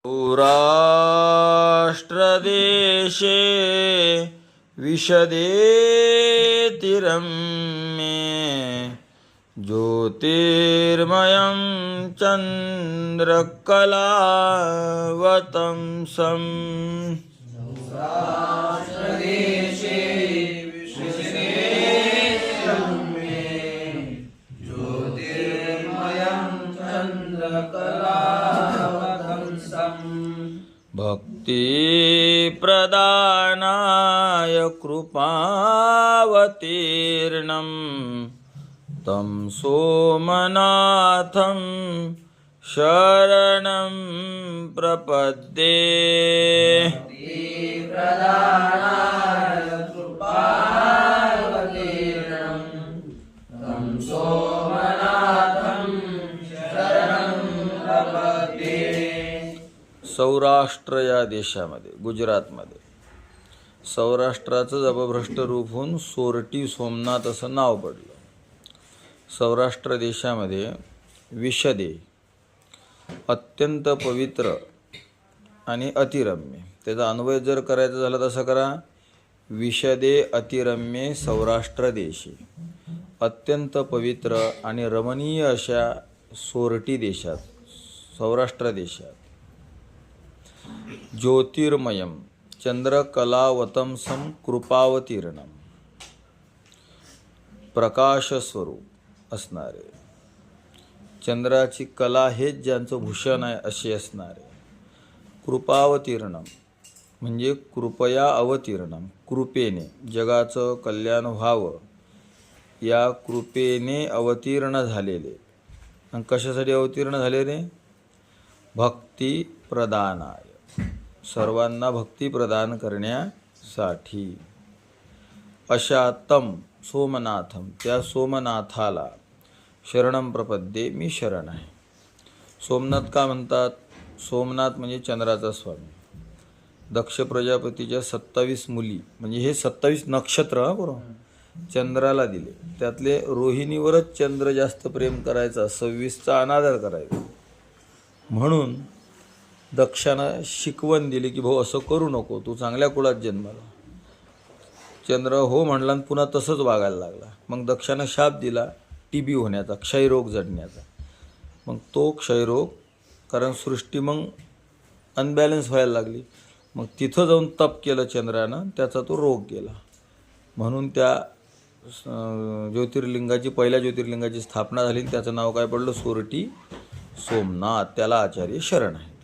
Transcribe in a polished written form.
सौराष्ट्रदेशे विशदेतिरम्ये ज्योतिर्मयं चन्द्रकलावतंसम्। सौराष्ट्रदेशे विशदेतिरम्ये ज्योतिर्मयं चन्द्रकलावतंसम्। भक्तिप्रदानाय कृपावतीर्णं तं सोमनाथं शरणं प्रपद्ये। भक्तिप्रदानाय कृपावतीर्णं तं सोमनाथं शरणं प्रपद्ये। सौराष्ट्र या देशामध्ये, गुजरातमध्ये सौराष्ट्राचं अपभ्रष्ट रूप होऊन सोरटी सोमनाथ असं नाव पडलं. सौराष्ट्र देशामध्ये विशदे अत्यंत पवित्र आणि अतिरम्य, त्याचा अन्वय जर करायचा झाला तसं करा, विशदे अतिरम्ये सौराष्ट्र देशे, अत्यंत पवित्र आणि रमणीय अशा सोरटी देशात, सौराष्ट्र देशात, ज्योतिर्मयम चंद्रकलावतंसं कृपावतीर्णम, प्रकाशस्वरूप असणारे, चंद्राची कला हेच ज्यांचं भूषण आहे असे असणारे, कृपावतीर्णम म्हणजे कृपया अवतीर्णम, कृपेने जगाचं कल्याण व्हावं या कृपेने अवतीर्ण झालेले. आणि कशासाठी अवतीर्ण झालेले? भक्ती प्रदानाय, सर्वांना भक्ती प्रदान करण्यासाठी. अशा तम सोमनाथम, त्या सोमनाथाला, शरणम प्रपद्ये, मी शरण आहे. सोमनाथ का म्हणतात? सोमनाथ म्हणजे चंद्राचा स्वामी. दक्ष प्रजापतीच्या 27 मुली, म्हणजे हे 27 नक्षत्र बरोबर चंद्राला दिले, त्यातले रोहिणीवरच चंद्र जास्त प्रेम करायचा, 26चा अनादर करायचा. म्हणून दक्षानं शिकवण दिली की भाऊ असं करू नको, तू चांगल्या कुळात जन्माला. चंद्र हो म्हणला आणि पुन्हा तसंच वागायला लागला. मग दक्षानं शाप दिला TB होण्याचा, क्षयरोग जडण्याचा. मग तो क्षयरोग, कारण सृष्टी मग अनबॅलन्स व्हायला लागली, मग तिथं जाऊन तप केलं चंद्रानं, त्याचा तो रोग गेला. म्हणून त्या ज्योतिर्लिंगाची, पहिल्या ज्योतिर्लिंगाची स्थापना झाली. त्याचं नाव काय पडलं? सोरटी सोमनाथ. त्याला आचार्य शरण आहे.